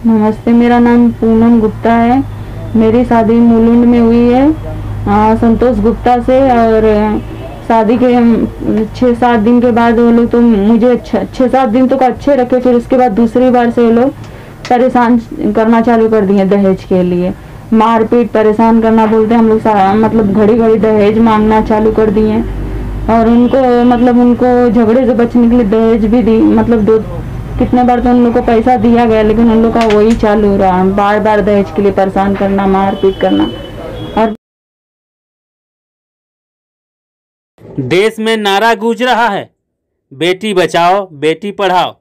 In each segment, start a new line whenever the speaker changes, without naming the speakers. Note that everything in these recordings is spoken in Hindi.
नमस्ते, मेरा नाम पूनम गुप्ता है। मेरी शादी मुलुंड में हुई है संतोष गुप्ता से। और शादी के 6-7 दिन के बाद वो लोग तो मुझे 6-7 दिन तो अच्छे रखे, फिर उसके बाद दूसरी बार से वो लोग परेशान करना चालू कर दिए दहेज के लिए। मारपीट, परेशान करना बोलते हैं हम लोग, मतलब घड़ी घड़ी दहेज मांगना चालू कर दिए। और उनको झगड़े से बचने के लिए दहेज भी दी, मतलब कितने बार तो उन लोग को पैसा दिया गया, लेकिन उन लोग का वही चालू हो रहा है, बार बार दहेज के लिए परेशान करना, मारपीट करना। और
देश में नारा गूंज रहा है, बेटी बचाओ बेटी पढ़ाओ,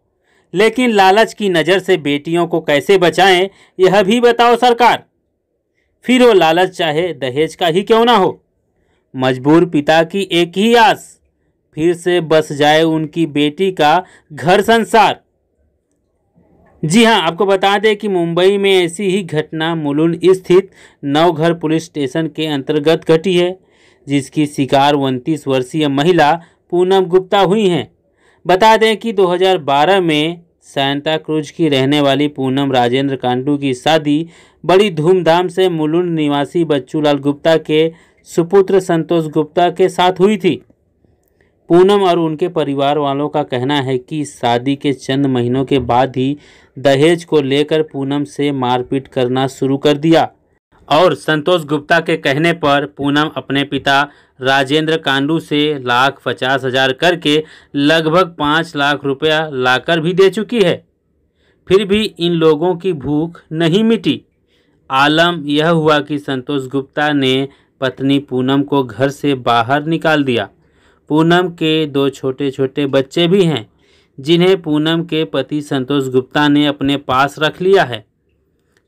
लेकिन लालच की नज़र से बेटियों को कैसे बचाएं, यह भी बताओ सरकार। फिर वो लालच चाहे दहेज का ही क्यों ना हो। मजबूर पिता की एक ही आस, फिर से बस जाए उनकी बेटी का घर संसार। जी हां, आपको बता दें कि मुंबई में ऐसी ही घटना मुलुंड स्थित नवघर पुलिस स्टेशन के अंतर्गत घटी है, जिसकी शिकार 29 वर्षीय महिला पूनम गुप्ता हुई हैं। बता दें कि 2012 में सांता क्रूज की रहने वाली पूनम राजेंद्र कांडू की शादी बड़ी धूमधाम से मुलुंड निवासी बच्चूलाल गुप्ता के सुपुत्र संतोष गुप्ता के साथ हुई थी। पूनम और उनके परिवार वालों का कहना है कि शादी के चंद महीनों के बाद ही दहेज को लेकर पूनम से मारपीट करना शुरू कर दिया और संतोष गुप्ता के कहने पर पूनम अपने पिता राजेंद्र कांडू से 1,50,000 करके लगभग 5 लाख रुपया लाकर भी दे चुकी है। फिर भी इन लोगों की भूख नहीं मिटी। आलम यह हुआ कि संतोष गुप्ता ने पत्नी पूनम को घर से बाहर निकाल दिया। पूनम के 2 छोटे छोटे बच्चे भी हैं, जिन्हें पूनम के पति संतोष गुप्ता ने अपने पास रख लिया है।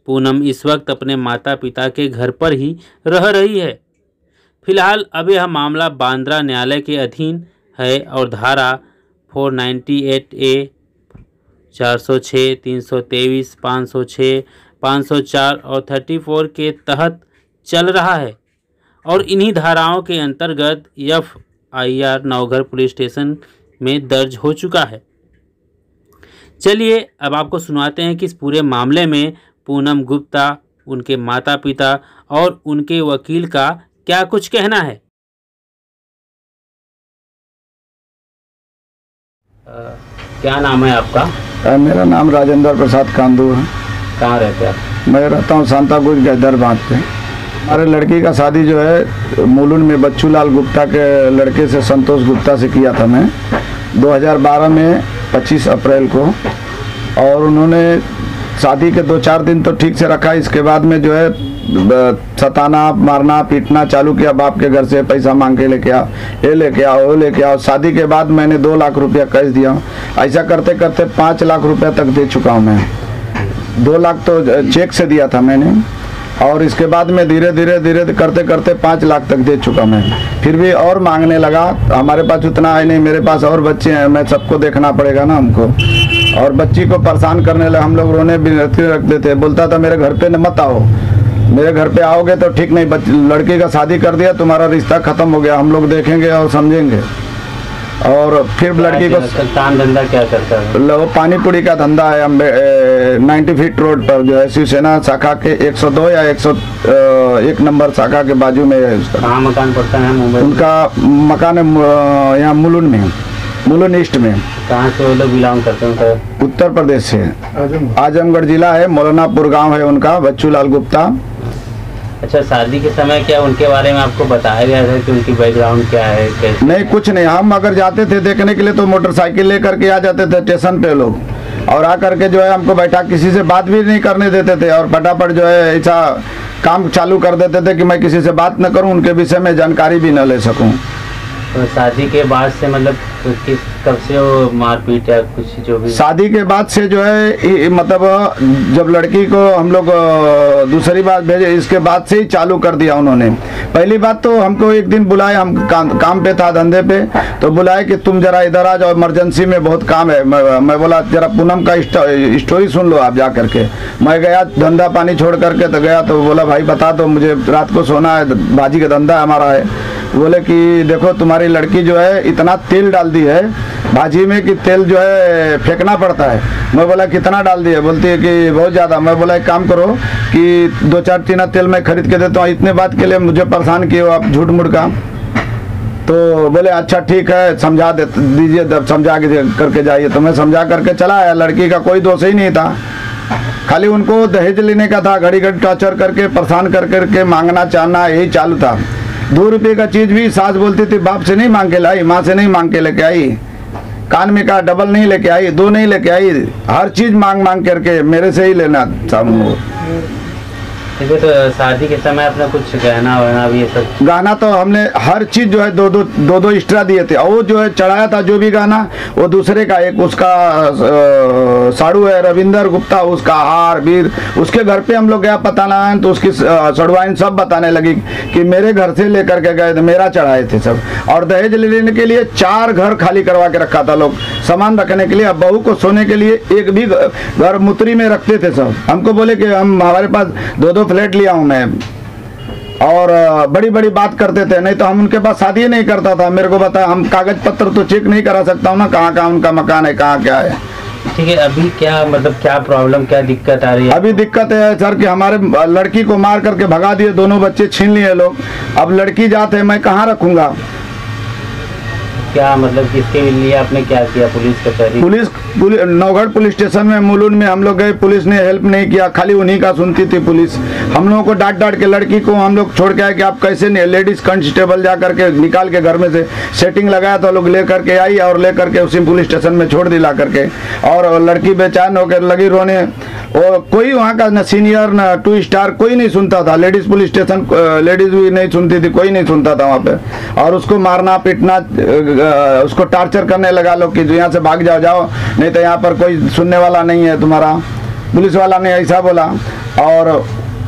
पूनम इस वक्त अपने माता पिता के घर पर ही रह रही है। फिलहाल अब यह मामला बांद्रा न्यायालय के अधीन है और धारा 498A, 406, 323, 506, 504 और 34 के तहत चल रहा है और इन्हीं धाराओं के अंतर्गत FIR नवघर पुलिस स्टेशन में दर्ज हो चुका है। चलिए अब आपको सुनाते हैं कि इस पूरे मामले में पूनम गुप्ता, उनके माता पिता और उनके वकील का क्या कुछ कहना है। क्या नाम है आपका?
मेरा नाम राजेंद्र प्रसाद कांडू है।
कहाँ रहते हैं आप?
मैं रहता हूँ सांता क्रूज गैदर बांध पे। हमारे लड़की का शादी जो है मुलुंड में बच्चूलाल गुप्ता के लड़के से संतोष गुप्ता से किया था मैं 2012 में 25 अप्रैल को। और उन्होंने शादी के 2-4 दिन तो ठीक से रखा, इसके बाद में जो है सताना, मारना, पीटना चालू किया। बाप के घर से पैसा मांग के लेके आओ, ये लेके आओ, वो लेके आओ। शादी के बाद मैंने 2 लाख रुपया कैश दिया। ऐसा करते करते 5 लाख रुपया तक दे चुका हूँ मैं। 2 लाख तो चेक से दिया था मैंने और इसके बाद में धीरे धीरे करते करते 5 लाख तक दे चुका मैं। फिर भी और मांगने लगा। हमारे पास उतना है नहीं, मेरे पास और बच्चे हैं, मैं सबको देखना पड़ेगा ना हमको। और बच्ची को परेशान करने लगा, हम लोग रोने भी रख देते। बोलता था मेरे घर पे न मत आओ, मेरे घर पे आओगे तो ठीक नहीं, लड़की का शादी कर दिया, तुम्हारा रिश्ता खत्म हो गया, हम लोग देखेंगे और समझेंगे। और फिर लड़की को
काम धंधा क्या करता है?
वो पानी पूरी का धंधा है 90 फीट रोड पर जो है शिवसेना शाखा के 102 या 101 नंबर शाखा के बाजू में है उसका।
कहाँ मकान पड़ता है मुंबई?
उनका मकान है यहाँ मुलुंड में, मुलुंड ईस्ट में।
कहाँ से वो लोग बिलोंग करते हैं?
उत्तर प्रदेश से, आजमगढ़ जिला है, मौलानापुर गांव है उनका, बच्चूलाल गुप्ता।
अच्छा, शादी के समय क्या उनके बारे में आपको बताया गया था कि उनकी बैकग्राउंड क्या है, कैसे?
नहीं, कुछ नहीं। हम अगर जाते थे देखने के लिए तो मोटरसाइकिल लेकर के आ जाते थे स्टेशन पे लोग, और आकर के जो है हमको बैठा, किसी से बात भी नहीं करने देते थे और फटाफट जो है ऐसा काम चालू कर देते थे कि मैं किसी से बात न करूं, उनके विषय में जानकारी भी न ले सकूं।
तो शादी के बाद से मतलब कब से वो मारपीट या कुछ जो भी? शादी
के बाद से जो है मतलब जब लड़की को हम लोग दूसरी बार भेजे, इसके बाद से ही चालू कर दिया उन्होंने। पहली बात तो हमको एक दिन बुलाए, हम काम पे था, धंधे पे, तो बुलाए कि तुम जरा इधर आ जाओ, इमरजेंसी में बहुत काम है। मैं बोला जरा पूनम का स्टोरी सुन लो आप जा करके। मैं गया, धंधा पानी छोड़ करके तो गया, तो बोला भाई बता दो मुझे, रात को सोना है, बाजी का धंधा हमारा है। बोले कि देखो तुम्हारी लड़की जो है इतना तेल डाल दी है भाजी में कि तेल जो है फेंकना पड़ता है। मैं बोला कितना डाल दिया, बोलती है कि बहुत ज़्यादा। मैं बोला एक काम करो कि 2-4 टीना तेल मैं खरीद के देता हूँ, इतने बात के लिए मुझे परेशान किए हो आप झूठ मूठ का। तो बोले अच्छा ठीक है समझा दीजिए, समझा के करके जाइए। तो मैं समझा करके चला आया। लड़की का कोई दोष ही नहीं था, खाली उनको दहेज लेने का था। घड़ी घड़ी टॉर्चर करके परेशान कर करके मांगना चाहना यही चालू था। 2 रुपये का चीज़ भी सास बोलती थी बाप से नहीं मांग के लाई, माँ से नहीं मांग के लेके आई, कान में का डबल नहीं लेके आई, 2 नहीं लेके आई, हर चीज़ मांग मांग करके मेरे से ही लेना सब।
ठीक है, तो शादी के समय अपना कुछ गहना वहना भी ये सब?
गाना तो हमने हर चीज़ जो है दो एक्स्ट्रा दिए थे। और वो जो है चढ़ाया था जो भी गाना वो दूसरे का, एक उसका साड़ू है रविंदर गुप्ता, उसका हार वीर, उसके घर पे हम लोग गया पता ना है तो उसकी सड़वाइन सब बताने लगी कि मेरे घर से लेकर के गए थे, मेरा चढ़ाए थे सब। और दहेज लेने के लिए 4 घर खाली करवा के रखा था लोग, सामान रखने के लिए। अब बहू को सोने के लिए एक भी घर मुतरी में रखते थे सब। हमको बोले कि हमारे पास 2-2 फ्लैट लिया हूँ मैं, और बड़ी बड़ी बात करते थे। नहीं तो हम उनके पास शादी नहीं करता था। मेरे को बताया, हम कागज पत्र तो चेक नहीं करा सकता हूँ ना, कहाँ कहाँ उनका मकान है, कहाँ क्या है।
ठीक है, अभी क्या मतलब क्या प्रॉब्लम, क्या दिक्कत आ रही है?
अभी दिक्कत है सर कि हमारे लड़की को मार करके भगा दिए, दोनों बच्चे छीन लिए लोग। अब लड़की जाते हैं, मैं कहाँ रखूंगा?
क्या मतलब किसके लिए आपने क्या किया? पुलिस कचहरी?
पुलिस नौगढ़ पुलिस स्टेशन में मुलुंड में हम लोग गए, पुलिस ने हेल्प नहीं किया, खाली उन्हीं का सुनती थी पुलिस। हम लोगों को डांट डांट के लड़की को हम लोग छोड़ के आए कि आप कैसे नहीं। लेडीज कांस्टेबल जा करके निकाल के घर में से सेटिंग लगाया तो लोग ले करके आई और ले करके उसी पुलिस स्टेशन में छोड़ दिला करके। और लड़की बेचैन होकर लगी रोने। और कोई वहाँ का न सीनियर न 2 स्टार कोई नहीं सुनता था। लेडीज पुलिस स्टेशन लेडीज भी नहीं सुनती थी, कोई नहीं सुनता था वहाँ पे। और उसको मारना पीटना, उसको टार्चर करने लगा लोग कि जो यहाँ से भाग जाओ, नहीं तो यहाँ पर कोई सुनने वाला नहीं है तुम्हारा। पुलिस वाला ने ऐसा बोला। और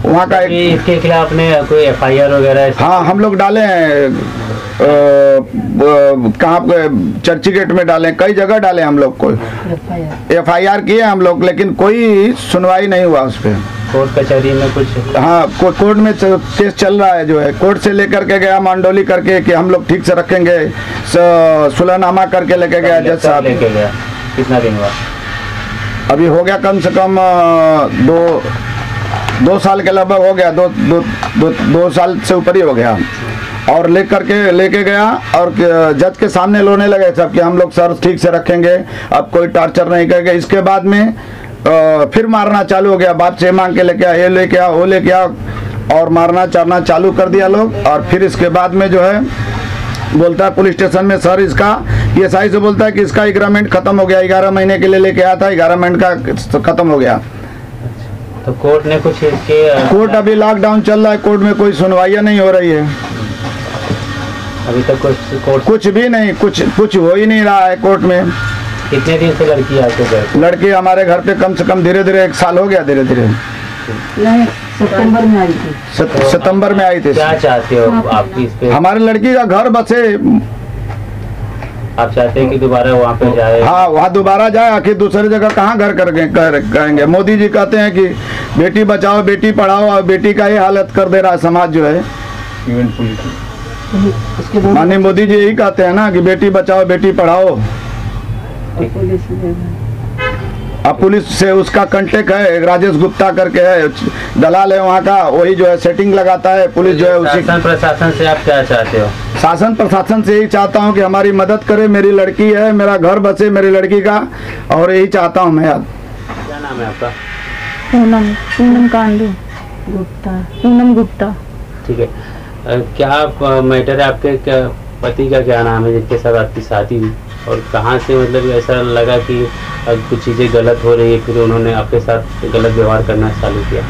वहाँ का
इसके खिलाफ आपने कोई FIR वगैरह?
हाँ, हम लोग डाले हैं, कहाँ पे चर्चगेट में डाले, कई जगह डाले हम लोग। कोई FIR किए हम लोग, लेकिन कोई सुनवाई नहीं हुआ उस पर।
कोर्ट कचहरी में कुछ?
हाँ, कोर्ट में केस चल रहा है जो है। कोर्ट से लेकर के गया मंडोली करके कि हम लोग ठीक से रखेंगे, सुलहनामा करके लेके गया जज साहब।
लेके गया? कितना दिन हुआ?
अभी हो गया कम से कम 2 साल के लगभग हो गया, 2 साल से ऊपर ही हो गया। और लेके गया और जज के सामने रोने लगे सब कि हम लोग सर ठीक से रखेंगे, अब कोई टॉर्चर नहीं करेंगे। इसके बाद में फिर मारना चालू हो गया, बाप से मांग के लेके आ, ये लेके आ, वो लेके आ, और मारना चारना चालू कर दिया लोग। और फिर इसके बाद में जो है बोलता है पुलिस स्टेशन में, सर इसका PSI से बोलता है कि इसका एग्रीमेंट खत्म हो गया, 11 महीने के लिए लेके आया था, 11 महीने का खत्म हो गया।
तो कोर्ट ने कुछ इसके?
कोर्ट अभी लॉकडाउन चल रहा है, कोर्ट में कोई सुनवाई नहीं हो रही है
अभी तक।
कुछ भी नहीं, कुछ हो ही नहीं रहा है कोर्ट में।
कितने दिन से लड़की आपके घर?
लड़की हमारे घर पे कम से कम धीरे धीरे 1 साल हो गया। धीरे धीरे
सितंबर में आई थी।
सितंबर में आई थी।
क्या चाहते हो आप इस पे?
हमारे लड़की का घर बसे।
आप चाहते हैं कि दोबारा वहाँ पे जाए?
हाँ, वहाँ दोबारा जाए। आखिर दूसरी जगह कहाँ घर करेंगे? मोदी जी कहते हैं कि बेटी बचाओ बेटी पढ़ाओ, और बेटी का ही हालत कर दे रहा है समाज जो है। माननीय मोदी जी यही कहते हैं ना कि बेटी बचाओ बेटी पढ़ाओ। अब पुलिस से उसका कांटेक्ट है, राजेश गुप्ता करके है, दलाल है वहाँ का, वही जो है सेटिंग लगाता है। पुलिस जो है उसी।
शासन प्रशासन से आप क्या चाहते हो?
शासन प्रशासन से यही चाहता हूँ कि हमारी मदद करे। मेरी लड़की है, मेरा घर बसे मेरी लड़की का, और यही चाहता हूँ मैं।
क्या नाम है आपका?
पूनम कांडू गुप्ता। पूनम गुप्ता।
ठीक है, क्या मैटर है? आपके पति का क्या नाम है जिसके साथ आपकी शादी हुई, और कहाँ से मतलब ऐसा लगा कि कुछ चीज़ें गलत हो रही है, फिर उन्होंने आपके साथ गलत व्यवहार करना चालू किया?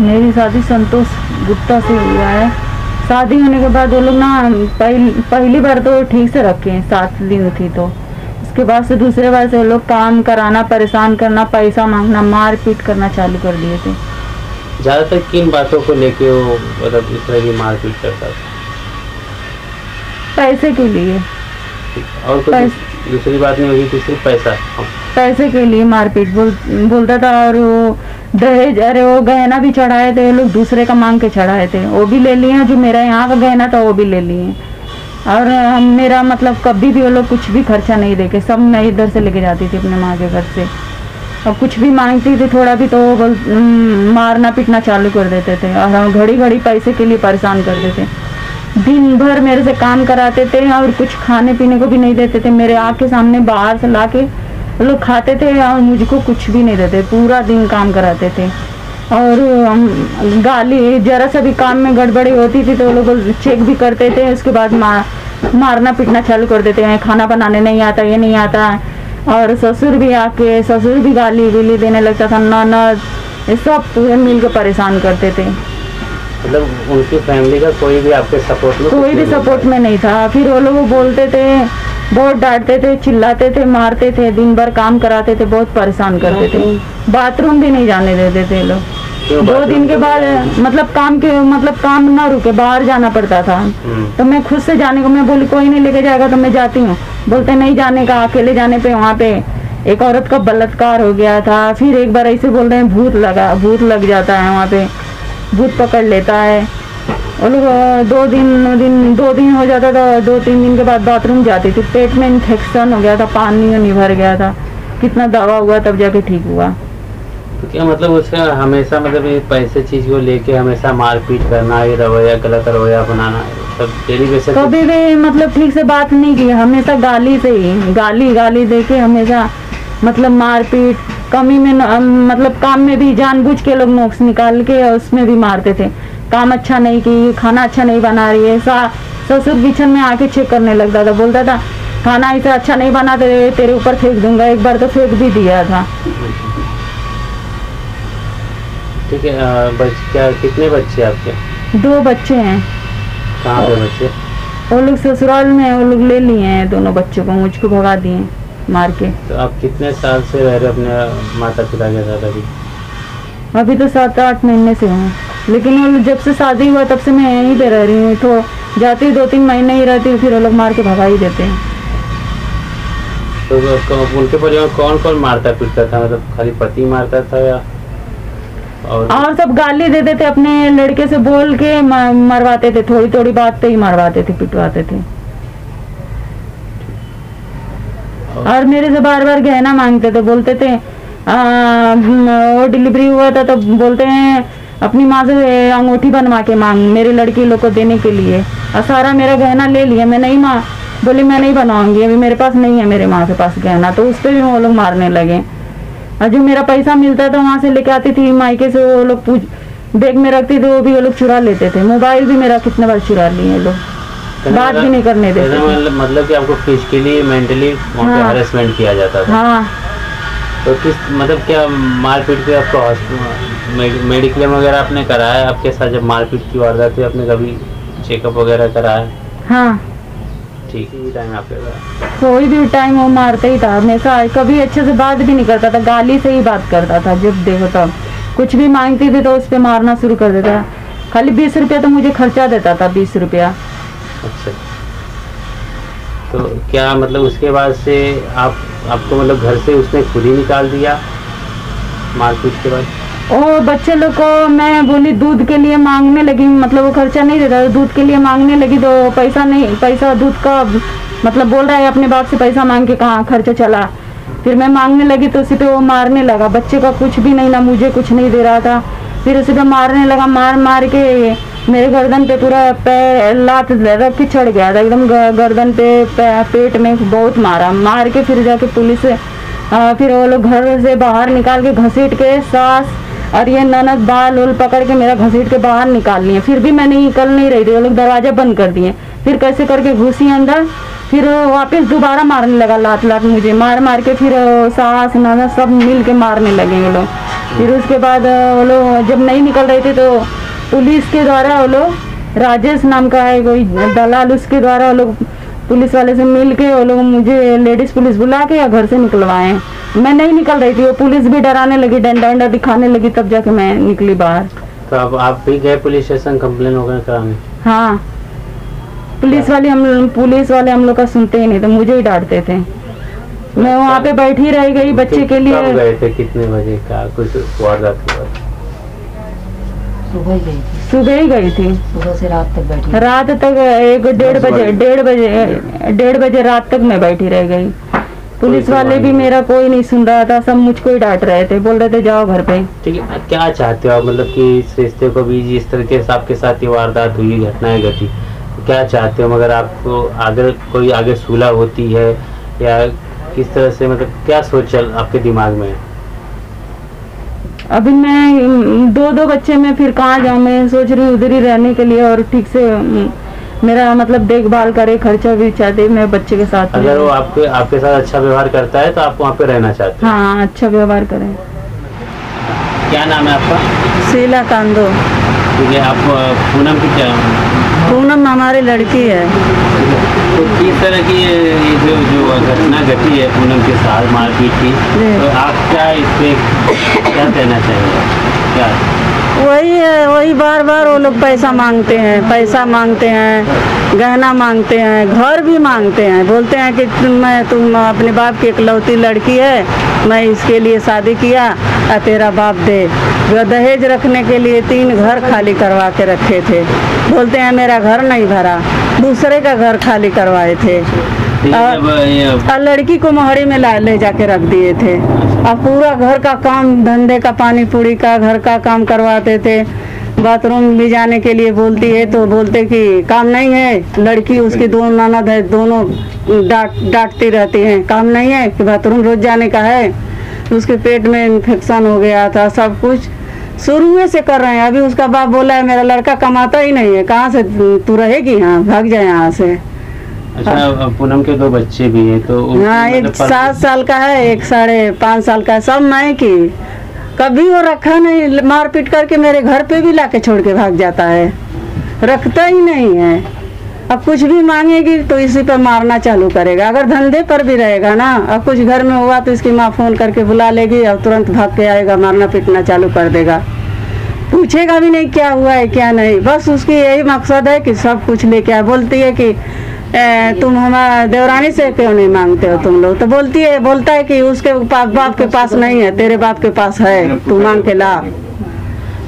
मेरी शादी संतोष गुप्ता से हुआ है। शादी होने के बाद वो लोग ना पहली बार तो ठीक से रखे, 7 दिन थी, तो उसके बाद से दूसरे बार से वो लोग काम कराना, परेशान करना, पैसा मांगना, मार पीट करना चालू कर दिए थे।
ज़्यादातर किन बातों को लेके वो मतलब इस तरह की मारपीट करता था?
पैसे के लिए।
और कुछ दूसरी बात नहीं होगी? सिर्फ पैसे
के लिए मारपीट बोलता था। और वो दहेज, अरे वो गहना भी चढ़ाए थे लोग, दूसरे का मांग के चढ़ाए थे, वो भी ले लिए। जो मेरा यहाँ का गहना था वो भी ले लिए। और मेरा मतलब कभी भी वो लोग कुछ भी खर्चा नहीं देके, सब मैं इधर से लेके जाती थी अपने माँ के घर से। और कुछ भी मांगती थी थोड़ा भी तो मारना पीटना चालू कर देते थे और हम घड़ी घड़ी पैसे के लिए परेशान करते थे। दिन भर मेरे से काम कराते थे और कुछ खाने पीने को भी नहीं देते थे। मेरे आँख के सामने बाहर से ला के वो लोग खाते थे और मुझको कुछ भी नहीं देते, पूरा दिन काम कराते थे। और गाली, जरा सा भी काम में गड़बड़ी होती थी तो वो लोग चेक भी करते थे, उसके बाद मारना पीटना चालू कर देते हैं। खाना बनाने नहीं आता, ये नहीं आता। और ससुर भी आके, ससुर भी गाली विली देने लगता था, ननद, ये सब पूरे मिल के परेशान करते थे।
मतलब उनकी फैमिली का कोई भी आपके सपोर्ट में,
कोई भी सपोर्ट में नहीं था। फिर वो लोग बोलते थे, बहुत डांटते थे, चिल्लाते थे, मारते थे, दिन भर काम कराते थे, बहुत परेशान करते थे। बाथरूम भी नहीं जाने देते थे लोग। 2 दिन के बाद मतलब काम ना रुके, बाहर जाना पड़ता था। तो मैं खुद से जाने को, मैं बोली कोई नहीं लेके जाएगा तो मैं जाती हूँ। बोलते नहीं जाने का, अकेले जाने पे वहाँ पे एक औरत का बलात्कार हो गया था। फिर एक बार ऐसे बोल रहे हैं भूत लग जाता है, वहाँ पे भूत पकड़ लेता है। वो लोग 2 दिन हो जाता था। 2-3 दिन के बाद बाथरूम जाती थी, पेट में इन्फेक्शन हो गया था, पानी भर गया था, कितना दवा हुआ तब जाके ठीक हुआ।
तो क्या मतलब उसका हमेशा मतलब ये पैसे चीज को लेके हमेशा मारपीट करना, ये रवैया, गलत रवैया अपनाना, सब डेली बेसिस पे?
कभी भी मतलब ठीक से बात नहीं की, हमेशा गाली से ही, गाली दे के हमेशा मतलब मारपीट। कमी में मतलब काम में भी जानबूझ के लोग नोक्स निकाल के उसमें भी मारते थे। काम अच्छा नहीं की, खाना अच्छा नहीं बना रही है, ससुर किचन में आके चेक करने लगता था, बोलता था खाना ऐसा अच्छा नहीं बनाते, तेरे ऊपर फेंक दूंगा। एक बार तो फेंक भी दिया था।
ठीक है। क्या कितने बच्चे आपके?
2 बच्चे हैं।
कहाँ पे बच्चे?
वो लोग ससुराल में, वो लोग ले लिए हैं दोनों बच्चों को, मुझको भगा दिए मार के।
तो आप कितने साल से रह रहे अपने माता पिता के साथ अभी?
अभी तो 7-8 महीने से हूँ, लेकिन वो जब से शादी हुआ तब से मैं यहीं पे रह रही हूँ। तो जाती 2-3 महीने ही रहती हूँ, फिर वो लोग मार के भगा ही देते हैं।
तो उनके परिवार कौन कौन मारता पीटता था? मतलब खाली पति मारता था या
और सब गाली देते थे, अपने लड़के से बोल के मरवाते थे, थोड़ी बात पे ही मरवाते थे, पिटवाते थे। और मेरे से बार बार गहना मांगते थे, बोलते थे वो डिलीवरी हुआ था तो बोलते हैं अपनी माँ से अंगूठी बनवा के मांग, मेरी लड़की लोग को देने के लिए। और सारा मेरा गहना ले लिया। मैं नहीं, माँ बोली मैं नहीं बनवाऊंगी, अभी मेरे पास नहीं है मेरे माँ के पास गहना। तो उस पर भी वो लोग मारने लगे। और जो मेरा पैसा मिलता था वहाँ से लेके आती थी मायके से, वो लोग बैग में रखती थे, वो भी वो लोग चुरा लेते थे। मोबाइल भी मेरा कितने बार चुरा लिए लोग, बात भी नहीं करने देते।
मतलब कि आपको फिजिकली मेंटली हैरेसमेंट किया जाता था?
हाँ।
तो किस मतलब क्या मारपीट पे आपको मेडिक्लेम वगैरह आपने कराया? आपके साथ जब मारपीट की वारदात हुई आपने कभी चेकअप वगैरह कराया?
हाँ।
ठीक है। टाइम आपके
कोई भी टाइम वो मारता ही था हमेशा। कभी अच्छे से बात भी नहीं करता था, गाली से ही बात करता था। जब देखो तब कुछ भी मांगती थी तो उस पर मारना शुरू कर देता। खाली 20 रुपया तो मुझे खर्चा देता था, 20 रुपया।
अच्छा। तो क्या मतलब उसके बाद से आपको मतलब घर से उसने खुद ही निकाल दिया मारपीट के बाद?
और बच्चे लोग को मैं बोली दूध के लिए मांगने लगी, मतलब वो खर्चा नहीं देता, दूध के लिए मांगने लगी तो पैसा दूध का मतलब बोल रहा है अपने बाप से पैसा मांग के कहाँ खर्चा चला। फिर मैं मांगने लगी तो उसी पे वो मारने लगा। बच्चे का कुछ भी नहीं, ना मुझे कुछ नहीं दे रहा था। फिर उसी पे मारने लगा, मार के मेरे गर्दन पे पूरा पैर लात रख के चढ़ गया था एकदम, गर्दन पे पेट में बहुत मार के फिर जाके पुलिस फिर वो लोग घर से बाहर निकाल के घसीट के सास और ये ननद बाल उल पकड़ के मेरा घसीट के बाहर निकाल लिए। फिर भी मैं निकल नहीं रही थी, वो लोग दरवाजा बंद कर दिए। फिर कैसे करके घुसी अंदर, फिर वापस दोबारा मारने लगा, लात मुझे मार के फिर सास ननद सब मिल के मारने लगे वो लोग। फिर उसके बाद वो लोग जब नहीं निकल रहे थे तो पुलिस के द्वारा वो लोग, राजेश नाम का है कोई दलाल, उसके द्वारा वो लोग पुलिस वाले से मिल के वो लोग मुझे लेडीज पुलिस बुला के या घर से निकलवाए। मैं नहीं निकल रही थी, वो पुलिस भी डराने लगी, डंडा दिखाने लगी, तब जाके मैं निकली बाहर।
तो अब आप भी गए पुलिस स्टेशन कंप्लेन वगैरह कराने?
हाँ, पुलिस वाले हम लोग का सुनते ही नहीं थे, मुझे ही डांटते थे। मैं वहाँ पे बैठी रह गई बच्चे के लिए।
कब गए थे, कितने बजे का कुछ वारदात हुआ?
सुबह ही गई थी।
सुबह से रात तक बैठी?
रात तक 1-1:30 बजे रात तक मैं बैठी रह गई। पुलिस वाले भी मेरा कोई नहीं सुन रहा था, सब मुझको ही डांट रहे थे, बोल रहे थे जाओ घर पे।
ठीक है, क्या चाहते हो आप, मतलब कि इस रिश्ते को भी जिस तरीके से आपके साथ ये वारदात हुई, घटनाएं घटी, तो क्या चाहते हो? मगर आपको अगर कोई आगे सुलह होती है या किस तरह से, मतलब क्या सोच चल आपके दिमाग में?
अभी मैं 2 बच्चे में फिर कहाँ जाऊँ, मैं सोच रही हूँ उधर ही रहने के लिए, और ठीक से मेरा मतलब देखभाल करे, खर्चा भी चाहते मैं बच्चे के साथ।
अगर वो आपके साथ अच्छा व्यवहार करता है तो आप वहाँ पे रहना चाहते हैं?
हाँ, अच्छा व्यवहार करें।
क्या नाम है आपका?
शीला कांदो।
ठीक है, आप पूनम की क्या?
पूनम हमारी लड़की है।
तो किस तरह की ये जो घटना घटी है पूनम के साथ मारपीट की, तो आप क्या इस पे क्या कहना चाहेंगे? क्या
वही है, वही बार बार वो लोग पैसा मांगते हैं, गहना मांगते हैं, घर भी मांगते हैं, बोलते हैं कि तुम अपने बाप की इकलौती लड़की है, मैं इसके लिए शादी किया और तेरा बाप दे। दहेज रखने के लिए 3 घर खाली करवा के रखे थे, बोलते हैं मेरा घर नहीं भरा, दूसरे का घर खाली करवाए थे, और लड़की को मोहरी में ले जाके रख दिए थे, और पूरा घर का काम धंधे का, पानी पूरी का, घर का काम करवाते थे। बाथरूम ले जाने के लिए बोलती है तो बोलते कि काम नहीं है, लड़की उसकी 2 ननद है, दोनों डांटती रहती हैं, काम नहीं है कि बाथरूम रोज जाने का है, उसके पेट में इन्फेक्शन हो गया था, सब कुछ शुरू से कर रहे हैं। अभी उसका बाप बोला है मेरा लड़का कमाता ही नहीं है, कहाँ से तू रहेगी, यहाँ भाग जाए यहाँ से।
अच्छा, पूनम के 2 बच्चे भी हैं, तो
हाँ, एक 7 साल का है, एक 5.5 साल का है, सब मैं की। कभी वो रखा नहीं, मारपीट करके मेरे घर पे भी लाके छोड़ के भाग जाता है, रखता ही नहीं है। अब कुछ भी मांगेगी तो इसी पर मारना चालू करेगा, अगर धंधे पर भी रहेगा ना, अब कुछ घर में हुआ तो इसकी माँ फोन करके बुला लेगी और तुरंत भाग के आएगा, मारना पीटना चालू कर देगा, पूछेगा भी नहीं क्या हुआ है क्या नहीं, बस उसकी यही मकसद है कि सब कुछ लेके आए। बोलती है कि तुम हमारा देवरानी से क्यों नहीं मांगते हो तुम लोग, तो बोलता है कि उसके बाप के पास नहीं है, तेरे बाप के पास है, तू मांग के ला।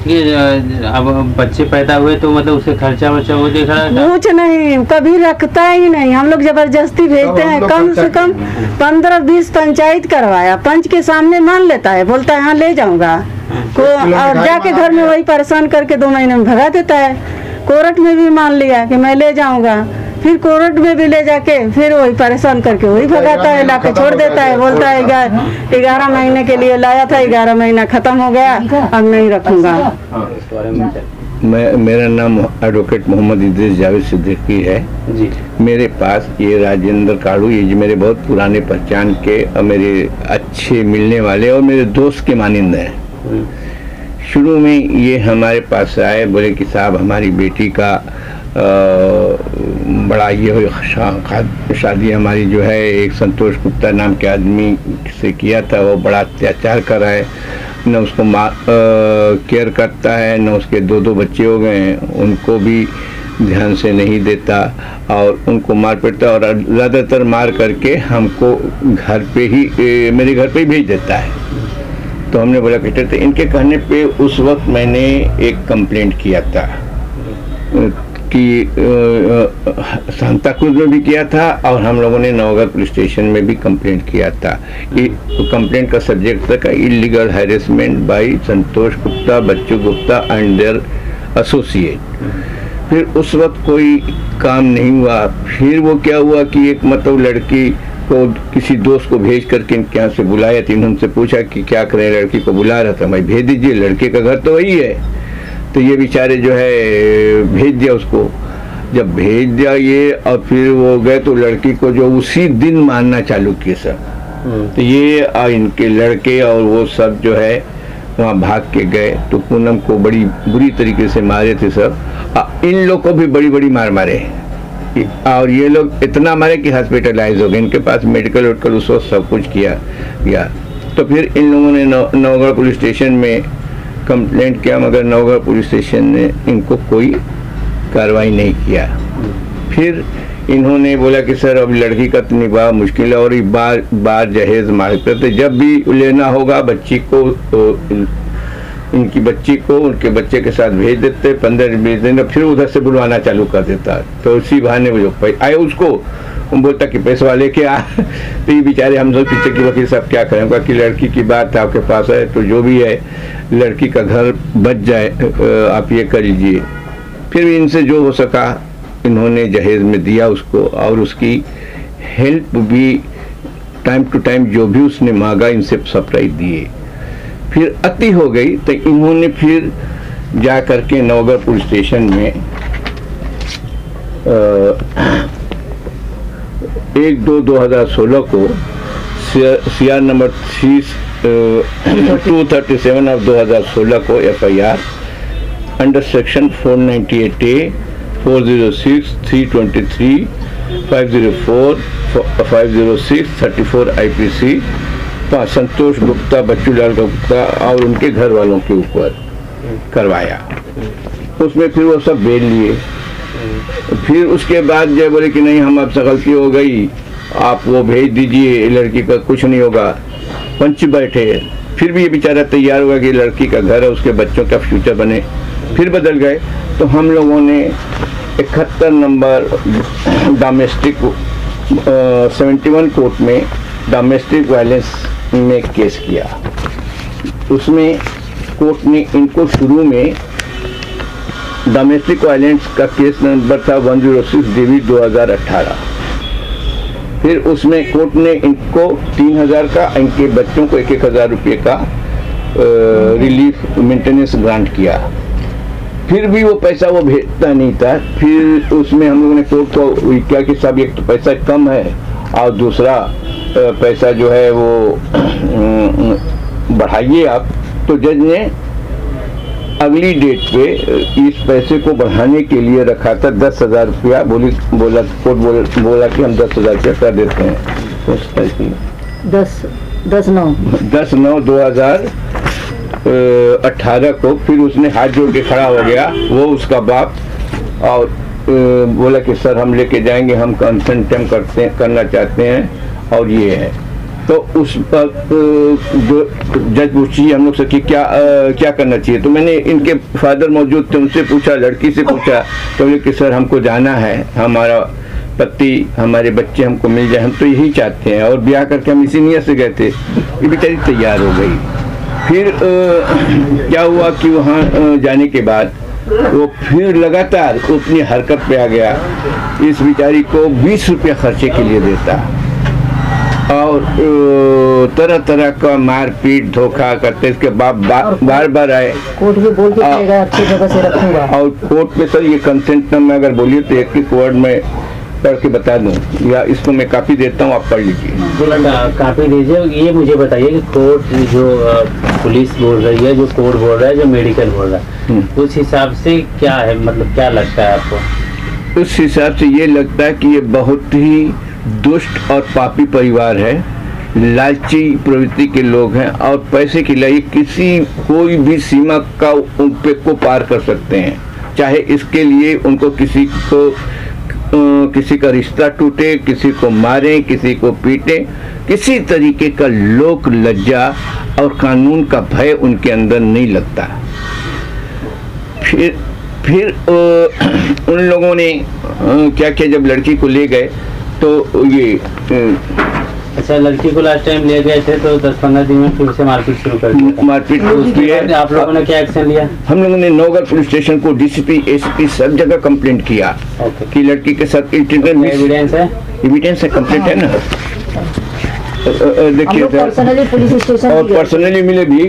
अब बच्चे पैदा हुए तो मतलब उसके खर्चा वर्चा वो देख रहा है?
कुछ नहीं, कभी रखता ही नहीं, हम लोग जबरदस्ती भेजते हैं, कम से कम 15-20 पंचायत करवाया, पंच के सामने मान लेता है, बोलता है हाँ ले जाऊंगा, और जाके घर में वही परेशान करके 2 महीने में भगा देता है। कोर्ट में भी मान लिया कि मैं ले जाऊंगा, फिर कोर्ट में भी ले जाके फिर वही परेशान करके वही भगाता है, लाके छोड़ देता है, बोलता है 11 महीने के लिए लाया था, 11 महीना खत्म हो गया, अब नहीं रखूंगा।
मेरा नाम एडवोकेट मोहम्मद इद्रिस जावेद सिद्दीकी है जी। मेरे पास ये राजेंद्र काड़ू, ये जो मेरे बहुत पुराने पहचान के और मेरे अच्छे मिलने वाले और मेरे दोस्त के मानिंद हैं। शुरू में ये हमारे पास आए, बोले कि साहब हमारी बेटी का बड़ा ये शादी हमारी जो है एक संतोष गुप्ता नाम के आदमी से किया था, वो बड़ा अत्याचार कर रहा है, न उसको केयर करता है, न उसके 2 बच्चे हो गए हैं, उनको भी ध्यान से नहीं देता और उनको मार पीटता और ज़्यादातर मार करके हमको घर पे ही मेरे घर पे ही भेज देता है। तो हमने बोला कि तो इनके कहने पे उस वक्त मैंने एक कंप्लेंट किया था कि सांताक्रूज में भी किया था और हम लोगों ने नवगढ़ पुलिस स्टेशन में भी कंप्लेंट किया था। कंप्लेंट का सब्जेक्ट था illegal harassment by Santosh Gupta, Bachchu Gupta and their associate. फिर उस वक्त कोई काम नहीं हुआ। फिर वो क्या हुआ कि एक मतलब लड़की को किसी दोस्त को भेज करके इनके यहाँ से बुलाया था। इन्होंने पूछा कि क्या करें, लड़की को बुला रहा था, मैं भेज दीजिए, लड़के का घर तो वही है। तो ये बेचारे जो है भेज दिया उसको। जब भेज दिया ये और फिर वो गए तो लड़की को जो उसी दिन मारना चालू किए सब। तो ये इनके लड़के और वो सब जो है वहाँ भाग के गए तो पूनम को बड़ी बुरी तरीके से मारे थे सब। इन लोग को भी बड़ी बड़ी मार मारे और ये लोग इतना मारे कि हॉस्पिटलाइज हो गए। इनके पास मेडिकल वेडिकल उस वक्त सब कुछ किया गया। तो फिर इन लोगों ने नवगढ़ पुलिस स्टेशन में कंप्लेंट किया, मगर नवगढ़ पुलिस स्टेशन ने इनको कोई कार्रवाई नहीं किया। फिर इन्होंने बोला कि सर अब लड़की का तो निभाव मुश्किल है और ये बार जहेज मांगते थे, जब भी लेना होगा बच्ची को इनकी बच्ची को उनके बच्चे के साथ भेज देते, 15-20 दिन, फिर उधर से बुलवाना चालू कर देता। तो उसी बहाने वो जो आए उसको बोलता कि पैसे वाले के आ। तो ये बेचारे हम लोग पीछे की वकील साहब क्या करें, कि लड़की की बात आपके पास है तो जो भी है लड़की का घर बच जाए, आप ये कर लीजिए। फिर इनसे जो हो सका इन्होंने जहेज में दिया उसको, और उसकी हेल्प भी टाइम टू टाइम जो भी उसने मांगा इनसे सप्लाई दिए। फिर अति हो गई तो इन्होंने फिर जा करके नवगढ़ पुलिस स्टेशन में 1/2/2016 को CR नंबर 237 ऑफ 2016 को FIR under section 498A, 406, 323, 504, 506, 34 IPC संतोष गुप्ता, बच्चूलाल गुप्ता और उनके घर वालों के ऊपर करवाया। उसमें फिर वो सब बेल लिए। फिर उसके बाद जब बोले कि नहीं हम आपसे गलती हो गई, आप वो भेज दीजिए, लड़की का कुछ नहीं होगा। पंच बैठे, फिर भी ये बेचारा तैयार हुआ कि लड़की का घर है, उसके बच्चों का फ्यूचर बने। फिर बदल गए तो हम लोगों ने 71 नंबर डोमेस्टिक 71 कोर्ट में डोमेस्टिक वायलेंस में केस किया। उसमें कोर्ट ने इनको शुरू में डोमेस्टिक वायलेंस का केस नंबर था 106/2018। फिर उसमें कोर्ट ने इनको 3000 का, इनके बच्चों को 1,000 रुपये का रिलीफ मेंटेनेंस ग्रांट किया। फिर भी वो पैसा वो भेजता नहीं था। फिर उसमें हम लोगों ने कोर्ट को क्या कि साहब एक तो पैसा कम है और दूसरा पैसा जो है वो बढ़ाइए आप। तो जज ने अगली डेट पे इस पैसे को बढ़ाने के लिए रखा था 10,000 रुपया। बोला कोर्ट बोला कि हम 10,000 रुपया कर देते हैं। 10/9/2018 को फिर उसने हाथ जोड़ के खड़ा हो गया, वो उसका बाप, और बोला कि सर हम लेके जाएंगे, हम कंसेंट करना चाहते हैं और ये है। तो उस पर जो जज पूछी हम लोग से कि क्या करना चाहिए। तो मैंने इनके फादर मौजूद थे, उनसे पूछा, लड़की से पूछा, तो बोले कि सर हमको जाना है, हमारा पति हमारे बच्चे हमको मिल जाए, हम तो यही चाहते हैं, और ब्याह करके हम इसी नियत से गए थे। ये बेचारी तैयार हो गई। फिर क्या हुआ कि वहाँ जाने के बाद वो फिर लगातार अपनी हरकत पे आ गया। इस बेचारी को 20 रुपया खर्चे के लिए देता और तरह तरह का मारपीट धोखा करते। इसके बाप बार बार आए,
कोर्ट में बोल के अच्छी जगह से रखूंगा।
और कोर्ट में सर ये कंसेंट में अगर बोलिए तो एक वर्ड में पढ़ के बता दूं, या इसको मैं कापी देता हूँ, आप पढ़ लीजिए।
कापी दीजिए। ये मुझे बताइए कि कोर्ट जो पुलिस बोल रही है, जो कोर्ट बोल रहा है, जो मेडिकल बोल रहा है, उस हिसाब से क्या है, मतलब क्या लगता है आपको?
उस हिसाब से ये लगता है कि ये बहुत ही दुष्ट और पापी परिवार है, लालची प्रवृत्ति के लोग हैं, और पैसे के लिए कोई भी सीमा का उन पे को पार कर सकते हैं। चाहे इसके लिए उनको किसी का रिश्ता टूटे, किसी को मारें, किसी को पीटे, किसी तरीके का लोक लज्जा और कानून का भय उनके अंदर नहीं लगता। फिर उन लोगों ने क्या किया, जब लड़की को ले गए तो ये
अच्छा, लड़की को लास्ट टाइम ले गए थे तो 10-15 दिन में फिर से मारपीट शुरू कर दी।
मारपीट उसकी है।
आप लोगों ने क्या एक्शन लिया?
हम लोगों ने नवगढ़ पुलिस स्टेशन को DCP SCP सब जगह कंप्लेंट किया कि लड़की के साथ
एविडेंस
है, कंप्लेंट है ना। देखिए
पुलिस स्टेशन
और पर्सनली मिले भी।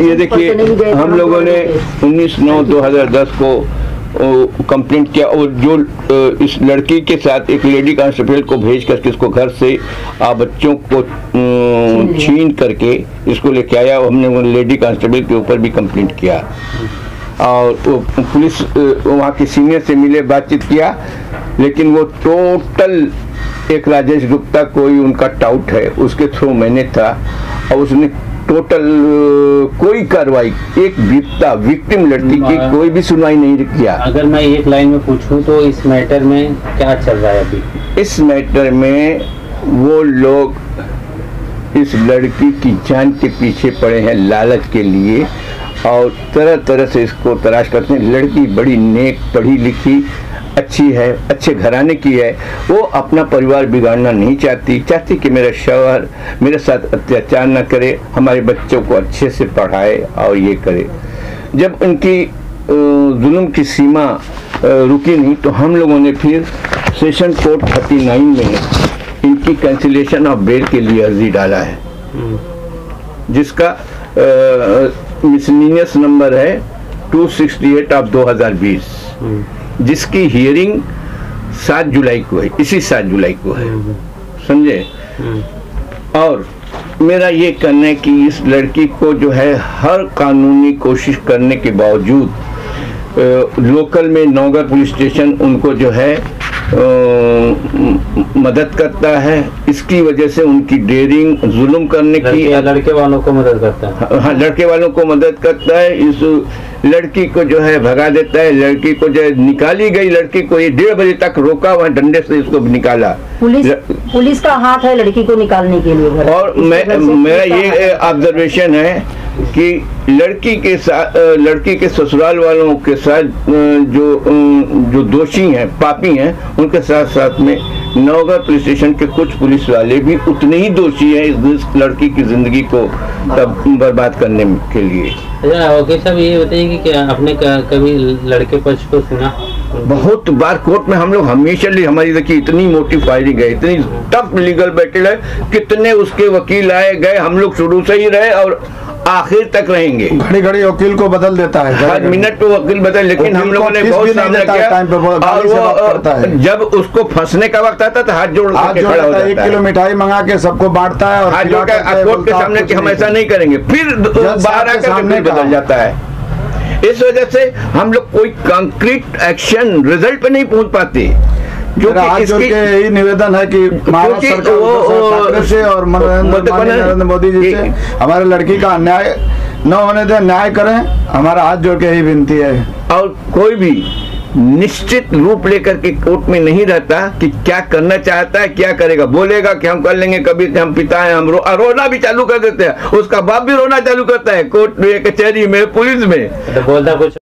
ये देखिए हम लोगों ने 19/9/2010 को कंप्लेंट किया, और जो इस लड़की के साथ एक लेडी कांस्टेबल को भेज करके इसको घर से बच्चों को छीन करके इसको लेके आया। हमने लेडी कांस्टेबल के ऊपर भी कंप्लेंट किया, और पुलिस वहाँ के सीनियर से मिले, बातचीत किया, लेकिन वो टोटल एक राजेश गुप्ता कोई उनका टाउट है, उसके थ्रू मैंने था, और उसने टोटल कोई कार्रवाई, एक विक्टिम लड़की की कोई भी सुनवाई नहीं किया।
अगर मैं एक लाइन में पूछूं तो इस मैटर में क्या चल रहा है अभी?
इस मैटर में वो लोग इस लड़की की जान के पीछे पड़े हैं लालच के लिए और तरह तरह से इसको तलाश करते हैं। लड़की बड़ी नेक, पढ़ी लिखी, अच्छी है, अच्छे घराने की है। वो अपना परिवार बिगाड़ना नहीं चाहती कि मेरा शौहर मेरे साथ अत्याचार न करे, हमारे बच्चों को अच्छे से पढ़ाए और ये करे। जब उनकी जुल्म की सीमा रुकी नहीं तो हम लोगों ने फिर सेशन कोर्ट 39 में इनकी कैंसिलेशन ऑफ बेल के लिए अर्जी डाला है, जिसका मिसलिनियस नंबर है 268 ऑफ 2020, जिसकी हियरिंग 7 जुलाई को है, इसी 7 जुलाई को है, समझे। और मेरा ये कहना है कि इस लड़की को जो है हर कानूनी कोशिश करने के बावजूद लोकल में नौगढ़ पुलिस स्टेशन उनको जो है मदद करता है। इसकी वजह से उनकी डेयरिंग, जुल्म करने की,
लड़के वालों को मदद करता है।
हाँ, लड़के वालों को मदद करता है। इस लड़की को जो है भगा देता है। लड़की को जो है निकाली गई, लड़की को ये 1:30 बजे तक रोका, वहाँ डंडे से इसको निकाला।
पुलिस का हाथ है लड़की को निकालने के लिए।
और मेरा ये ऑब्जर्वेशन है कि लड़की के ससुराल वालों के साथ जो दोषी हैं, पापी हैं, उनके साथ साथ में नौगढ़ पुलिस स्टेशन के कुछ पुलिस वाले भी उतने ही दोषी हैं इस लड़की की जिंदगी को बर्बाद करने के लिए।
वकील साहब ये बताइए कि क्या आपने कभी लड़के पक्ष को सुना?
बहुत बार कोर्ट में हम लोग हमेशा हमारी देखिए इतनी मोटी फायरिंग है, इतनी टफ लीगल बैटल है, कितने उसके वकील आए गए, हम लोग शुरू से ही रहे और आखिर तक रहेंगे।
घड़ी घड़ी वकील को बदल देता है,
हर मिनट पे वकील बदल, लेकिन हम लोगों ने बहुत सामना किया। और वो जब उसको फंसने का वक्त आता तो हाथ जोड़ के खड़ा हो जाता है,
1 किलो मिठाई मंगा के सबको बांटता है और
हाथ जोड़ के कोर्ट के सामने कि हम ऐसा नहीं करेंगे, फिर बाहर आकर फिर बदल जाता है। इस वजह से हम लोग कोई कंक्रीट एक्शन रिजल्ट पे नहीं पहुंच पाते।
क्योंकि इसकी यही निवेदन है कि महाराष्ट्र सरकार से और नरेंद्र मोदी जी से हमारे लड़की का अन्याय न होने दें, न्याय करें, हमारा हाथ जोड़ के यही विनती है। और
कोई भी निश्चित रूप लेकर के कोर्ट में नहीं रहता कि क्या करना चाहता है, क्या करेगा। बोलेगा कि हम कर लेंगे, कभी हम पिता हैं, हम रोना भी चालू कर देते हैं, उसका बाप भी रोना चालू करता है कोर्ट में, कचहरी में, पुलिस में,
बोलता कुछ